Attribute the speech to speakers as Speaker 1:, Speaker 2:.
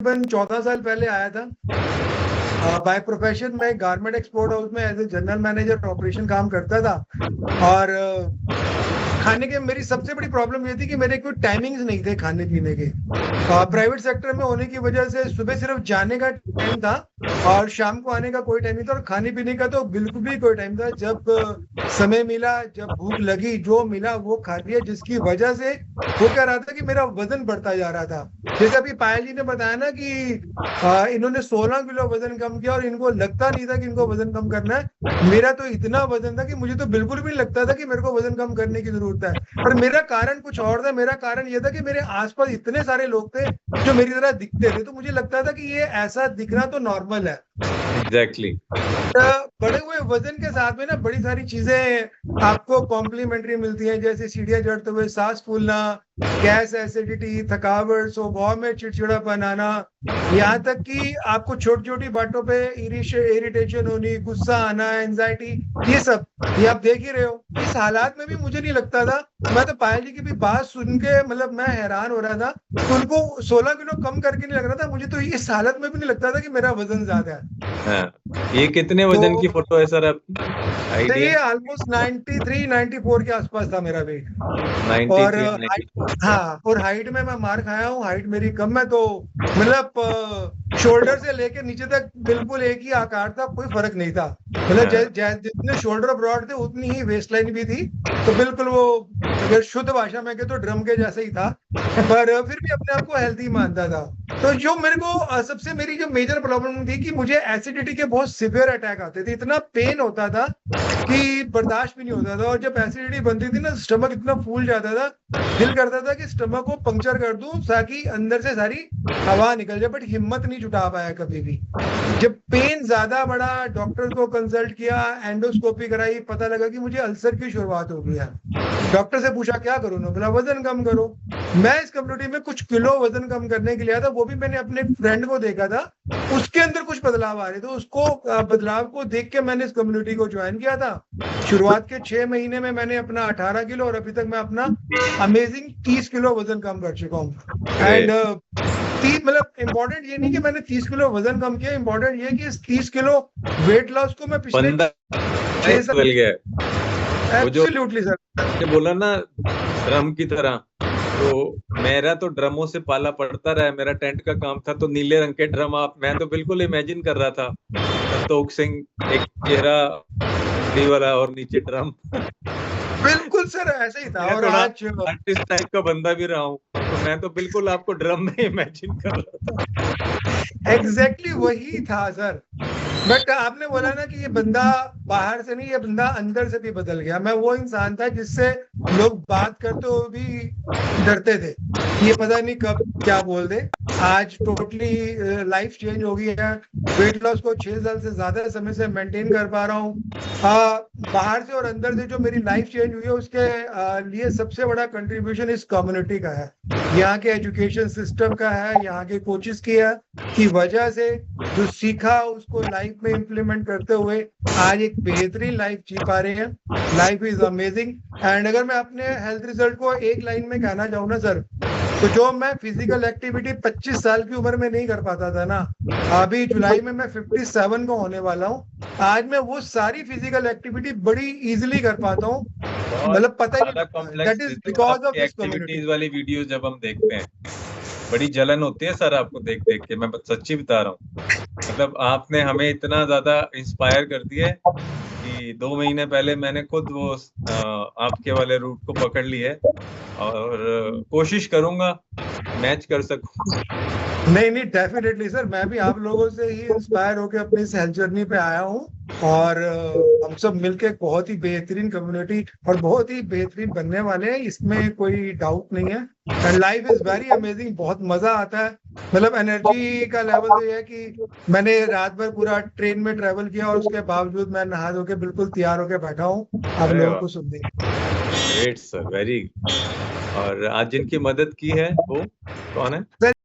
Speaker 1: तकरीबन 14 साल पहले आया था। बाय प्रोफेशन मैं गारमेंट एक्सपोर्ट हाउस में as a general manager operation काम करता था। और खाने के मेरी सबसे बड़ी प्रॉब्लम ये थी कि मेरे कोई टाइमिंग्स नहीं थे खाने पीने के। प्राइवेट सेक्टर में होने की वजह से सुबह सिर्फ जाने का टाइम था और शाम को आने का कोई टाइम नहीं था, और खाने पीने का तो बिल्कुल भी कोई टाइम था। जब समय मिला, जब भूख लगी, जो मिला वो खा लिया, जिसकी वजह से वो कह रहा था कि मेरा वजन बढ़ता जा रहा था। जैसे अभी पायल जी ने बताया ना कि इन्होंने 16 किलो वजन कम किया और इनको लगता नहीं था कि इनको वजन कम करना है। मेरा तो इतना वजन था कि मुझे तो बिल्कुल भी नहीं लगता था कि मेरे को वजन कम करने की जरूरत है। पर मेरा कारण कुछ और था। मेरा कारण ये था कि मेरे आसपास इतने सारे लोग थे जो मेरी तरह दिखते थे, तो मुझे लगता था कि ये ऐसा दिखना तो नॉर्मल है।
Speaker 2: एग्जैक्टली।
Speaker 1: बढ़े हुए वजन के साथ में ना बड़ी सारी चीजें आपको कॉम्प्लीमेंट्री मिलती हैं, जैसे सीढ़ियां चढ़ते हुए सांस फूलना, गैस एसिडिटी, थकावट, स्वभाव में चिड़चिड़ापन आना, यहाँ तक कि आपको छोटी छोटी बातों पे इरिटेशन होनी, गुस्सा आना, एंजाइटी, ये आप देख ही रहे हो। इस हालात में भी मुझे नहीं लगता था। मैं तो पायल जी की भी बात सुन के मतलब मैं हैरान हो रहा था कि उनको 16 किलो कम करके नहीं लग रहा था। मुझे तो इस हालत में भी नहीं लगता था कि मेरा वजन ज्यादा है।
Speaker 2: हाँ, ये कितने वजन की
Speaker 1: तो
Speaker 2: फोटो है सर आपकी?
Speaker 1: ये
Speaker 2: आइडिया?
Speaker 1: ऑलमोस्ट 93 94 के आसपास था मेरा वेट। और
Speaker 2: 93
Speaker 1: हाइट,
Speaker 2: 94।
Speaker 1: हाँ, और हाइट में मैं मार खाया हूँ। हाइट मेरी कम है, तो मतलब शोल्डर से लेके नीचे तक बिल्कुल एक ही आकार था, कोई फर्क नहीं था। मतलब
Speaker 2: हाँ,
Speaker 1: जितने शोल्डर ब्रॉड थे उतनी ही वेस्ट लाइन भी थी। तो बिल्कुल वो, अगर शुद्ध भाषा में कहे तो ड्रम के जैसा ही था। पर फिर भी अपने आप को हेल्थी मानता था। तो जो मेरे को सबसे मेरी जो मेजर प्रॉब्लम थी कि मुझे एसिडिटी के बहुत सिवियर अटैक आते थे, इतना पेन होता था कि बर्दाश्त भी नहीं होता था। और जब एसिडिटी बनती थी ना, स्टमक इतना फूल जाता था, दिल करता था कि स्टमक को पंक्चर कर दूं ताकि अंदर से सारी हवा निकल जाए, बट हिम्मत नहीं जुटा पाया कभी भी। जब पेन ज्यादा बढ़ा, डॉक्टर को कंसल्ट किया, एंडोस्कोपी कराई, पता लगा कि मुझे अल्सर की शुरुआत हो गई है। डॉक्टर से पूछा क्या करूं ना, बोला वजन कम करो। मैं इस कम्युनिटी में कुछ किलो वजन कम करने के लिए आया था, वो भी मैंने अपने फ्रेंड को देखा था, उसके अंदर कुछ बदलाव आ रहे थे। उसको बदलाव को देख के मैंने इस कम्युनिटी को ज्वाइन किया था। शुरुआत के 6 महीने में मैंने अपना 18 किलो और अभी तक मैं अपना अमेजिंग 30 किलो वजन कम कर चुका हूँ। And
Speaker 2: great.
Speaker 1: मतलब इम्पोर्टेंट ये नहीं कि मैंने 30 किलो वजन कम किया, इम्पोर्टेंट ये कि इस 30 किलो वेट लॉस को मैं पिछले
Speaker 2: बंदा
Speaker 1: 6 साल,
Speaker 2: बदल गया। वो जो
Speaker 1: एब्सोल्युटली सर।
Speaker 2: आपने बोला ना, ड्रम की तरह, तो मेरा तो ड्रमों से पाला पड़ता रहा है। मेरा टेंट का काम था, तो नीले रंग के ड्रम, आप, मैं तो बिल्कुल इमेजिन कर रहा था संतोष सिंह, एक चेहरा डी वाला और नीचे ड्रम।
Speaker 1: बिल्कुल सर ऐसे ही था।
Speaker 2: मैं
Speaker 1: और
Speaker 2: थोड़ा
Speaker 1: आज
Speaker 2: आर्टिस्ट टाइप का बंदा भी रहा हूँ, तो मैं तो बिल्कुल आपको ड्रम में इमेजिन कर रहा
Speaker 1: एग्जैक्टली वही था सर। बट आपने बोला ना कि ये बंदा बाहर से नहीं, ये बंदा अंदर से भी बदल गया। मैं वो इंसान था जिससे लोग बात करते हुए भी डरते थे, ये पता नहीं कब क्या बोल दे। आज टोटली लाइफ चेंज हो गई है। वेट लॉस को 6 साल से ज्यादा समय से मेंटेन कर पा रहा हूँ। बाहर से और अंदर से जो मेरी लाइफ चेंज हुई है, उसके लिए सबसे बड़ा कंट्रीब्यूशन इस कम्युनिटी का है, यहाँ के एजुकेशन सिस्टम का है, यहाँ के कोचेस की वजह से जो सीखा उसको लाइफ में इम्प्लीमेंट करते हुए आज एक बेहतरीन लाइफ जी पा रहे हैं। Life is amazing. एंड अगर मैं अपने हेल्थ रिजल्ट को एक लाइन में कहना चाहूँ ना सर, तो जो मैं फिजिकल एक्टिविटी 25 साल की उम्र में नहीं कर पाता था ना, अभी जुलाई में मैं 57 का होने वाला हूँ। आज मैं वो सारी फिजिकल एक्टिविटी बड़ी इजीली कर पाता हूँ,
Speaker 2: बहुत
Speaker 1: मतलब पता ही नहीं
Speaker 2: ज्यादा
Speaker 1: लगता।
Speaker 2: कॉम्प्लेक्स
Speaker 1: दैट इज
Speaker 2: चीजें
Speaker 1: बिकॉज ऑफ
Speaker 2: आपकी
Speaker 1: दिस कम्युनिटी।
Speaker 2: एक्टिविटीज वाली वीडियोस जब हम देखते हैं, बड़ी जलन होती है सर आपको देख देख के। मैं सच्ची बता रहा हूँ, मतलब आपने हमें इतना ज्यादा इंस्पायर कर दिया है कि 2 महीने पहले मैंने खुद वो आपके वाले रूट को पकड़ लिया है, और कोशिश करूंगा मैच कर सकूं।
Speaker 1: नहीं नहीं, डेफिनेटली सर, मैं भी आप लोगों से ही इंस्पायर होकर अपनी इस हेल्थ जर्नी पे आया हूँ। और हम सब मिलके एक बहुत ही बेहतरीन कम्युनिटी और बहुत ही बेहतरीन बनने वाले हैं, इसमें कोई डाउट नहीं है। And life is very amazing, बहुत मजा आता है। मतलब एनर्जी का लेवल तो ये है कि मैंने रात भर पूरा ट्रेन में ट्रेवल किया और उसके बावजूद मैं नहा धो के बिल्कुल तैयार होकर बैठा हूँ आप
Speaker 2: अरे
Speaker 1: लोगों
Speaker 2: वाह,
Speaker 1: को सुनने।
Speaker 2: Great sir, very. और आज जिनकी मदद की है वो कौन है?